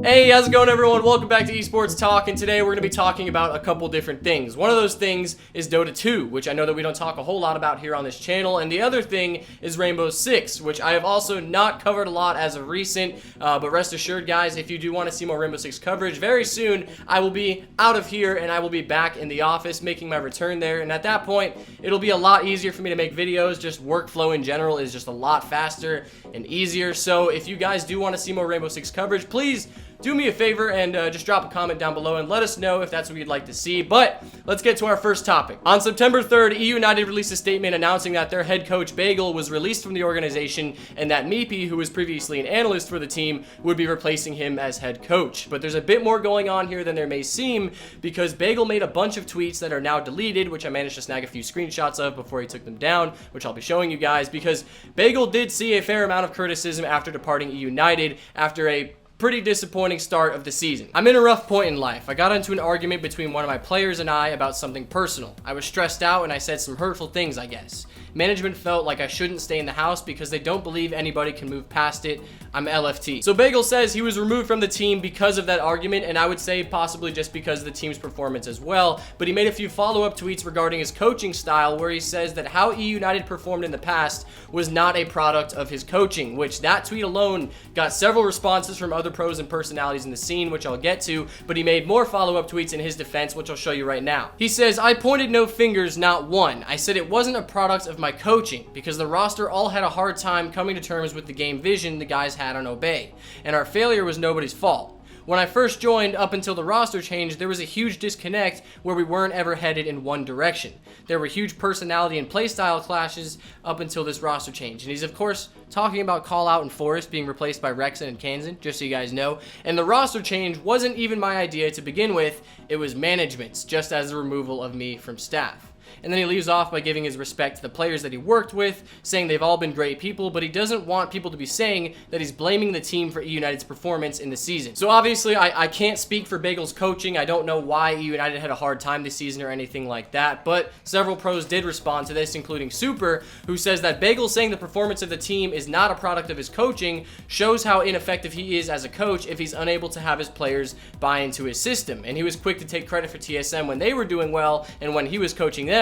Hey, how's it going, everyone? Welcome back to Esports Talk, and today we're going to be talking about a couple different things. One of those things is Dota 2, which I know that we don't talk a whole lot about here on this channel, and the other thing is Rainbow Six, which I have also not covered a lot as of recent, but rest assured, guys, if you do want to see more Rainbow Six coverage, very soon I will be out of here, and I will be back in the office making my return there, and at that point, it'll be a lot easier for me to make videos. Just workflow in general is just a lot faster and easier, so if you guys do want to see more Rainbow Six coverage, please do me a favor and just drop a comment down below and let us know if that's what you'd like to see. But let's get to our first topic. On September 3rd, EU United released a statement announcing that their head coach Bagel was released from the organization and that Meepy, who was previously an analyst for the team, would be replacing him as head coach. But there's a bit more going on here than there may seem, because Bagel made a bunch of tweets that are now deleted, which I managed to snag a few screenshots of before he took them down, which I'll be showing you guys, because Bagel did see a fair amount of criticism after departing EU United after a pretty disappointing start of the season. I'm in a rough point in life. I got into an argument between one of my players and I about something personal. I was stressed out and I said some hurtful things, I guess. Management felt like I shouldn't stay in the house because they don't believe anybody can move past it. I'm LFT. So Bagel says he was removed from the team because of that argument, and I would say possibly just because of the team's performance as well, but he made a few follow-up tweets regarding his coaching style where he says that how EU United performed in the past was not a product of his coaching, which that tweet alone got several responses from other pros and personalities in the scene, which I'll get to, but he made more follow-up tweets in his defense, which I'll show you right now. He says, "I pointed no fingers, not one. I said it wasn't a product of my coaching because the roster all had a hard time coming to terms with the game vision the guys had on Obey, and our failure was nobody's fault. When I first joined, up until the roster change, there was a huge disconnect where we weren't ever headed in one direction. There were huge personality and playstyle clashes up until this roster change." And he's, of course, talking about Call Out and Forrest being replaced by Rexon and Kansan, just so you guys know. And the roster change wasn't even my idea to begin with. It was management's, just as the removal of me from staff. And then he leaves off by giving his respect to the players that he worked with, saying they've all been great people, but he doesn't want people to be saying that he's blaming the team for EU United's performance in the season. So obviously, I can't speak for Bagel's coaching. I don't know why EU United had a hard time this season or anything like that, but several pros did respond to this, including Super, who says that Bagel saying the performance of the team is not a product of his coaching shows how ineffective he is as a coach if he's unable to have his players buy into his system. And he was quick to take credit for TSM when they were doing well and when he was coaching them,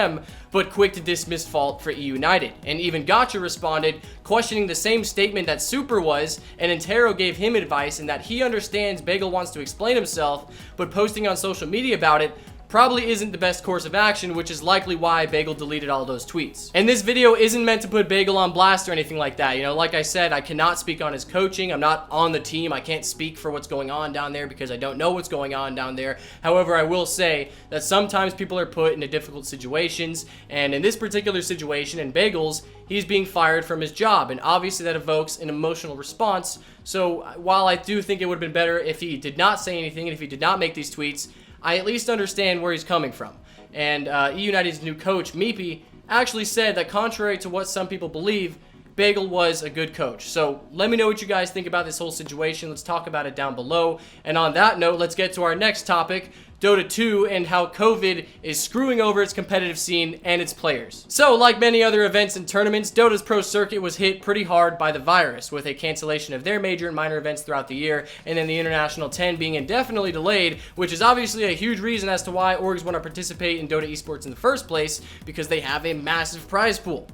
but quick to dismiss fault for EU United. And even Gotcha responded, questioning the same statement that Super was, and Intero gave him advice in that he understands Bagel wants to explain himself, but posting on social media about it probably isn't the best course of action, which is likely why Bagel deleted all those tweets. And this video isn't meant to put Bagel on blast or anything like that. You know, like I said, I cannot speak on his coaching. I'm not on the team. I can't speak for what's going on down there because I don't know what's going on down there. However, I will say that sometimes people are put into difficult situations, and in this particular situation, in Bagel's, he's being fired from his job, and obviously that evokes an emotional response. So while I do think it would have been better if he did not say anything and if he did not make these tweets, I at least understand where he's coming from. And EU United's new coach, Meepy, actually said that contrary to what some people believe, Bagel was a good coach. So let me know what you guys think about this whole situation. Let's talk about it down below. And on that note, let's get to our next topic, Dota 2 and how COVID is screwing over its competitive scene and its players. So, like many other events and tournaments, Dota's pro circuit was hit pretty hard by the virus, with a cancellation of their major and minor events throughout the year, and then the International 10 being indefinitely delayed, which is obviously a huge reason as to why orgs want to participate in Dota esports in the first place, because they have a massive prize pool.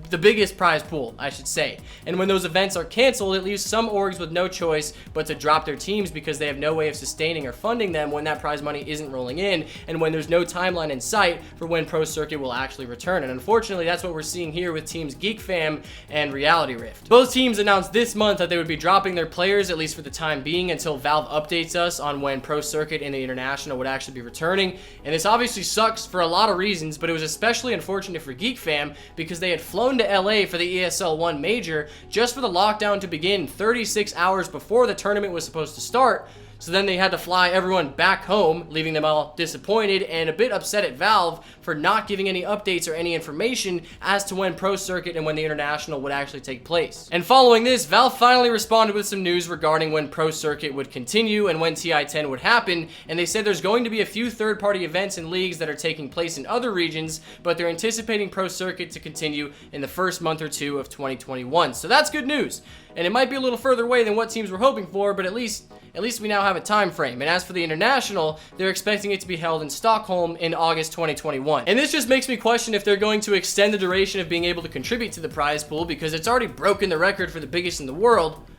The biggest prize pool, I should say. And when those events are canceled, it leaves some orgs with no choice but to drop their teams because they have no way of sustaining or funding them when that prize money isn't rolling in, and when there's no timeline in sight for when Pro Circuit will actually return. And unfortunately, that's what we're seeing here with teams GeekFam and Reality Rift. Both teams announced this month that they would be dropping their players, at least for the time being, until Valve updates us on when Pro Circuit and the International would actually be returning. And this obviously sucks for a lot of reasons, but it was especially unfortunate for GeekFam because they had flown to LA for the ESL 1 major just for the lockdown to begin 36 hours before the tournament was supposed to start. So then they had to fly everyone back home, leaving them all disappointed and a bit upset at Valve for not giving any updates or any information as to when Pro Circuit and when the International would actually take place. And following this, Valve finally responded with some news regarding when Pro Circuit would continue and when TI10 would happen, and they said there's going to be a few third-party events and leagues that are taking place in other regions, but they're anticipating Pro Circuit to continue in the first month or two of 2021. So that's good news. And it might be a little further away than what teams were hoping for, but at least we now have a time frame. And as for the international, they're expecting it to be held in Stockholm in August 2021. And this just makes me question if they're going to extend the duration of being able to contribute to the prize pool, because it's already broken the record for the biggest in the world,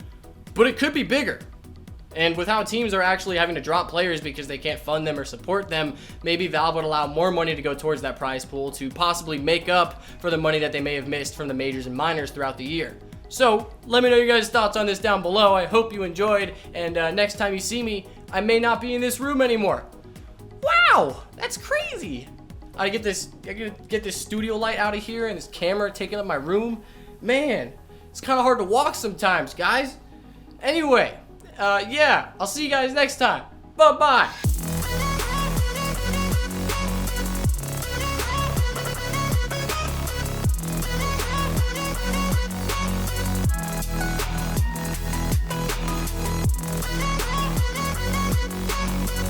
but it could be bigger. And with how teams are actually having to drop players because they can't fund them or support them, maybe Valve would allow more money to go towards that prize pool to possibly make up for the money that they may have missed from the majors and minors throughout the year. So let me know your guys' thoughts on this down below. I hope you enjoyed, and next time you see me, I may not be in this room anymore. Wow, that's crazy. I get this studio light out of here and this camera taking up my room. Man, it's kind of hard to walk sometimes, guys. Anyway, yeah, I'll see you guys next time. Bye-bye.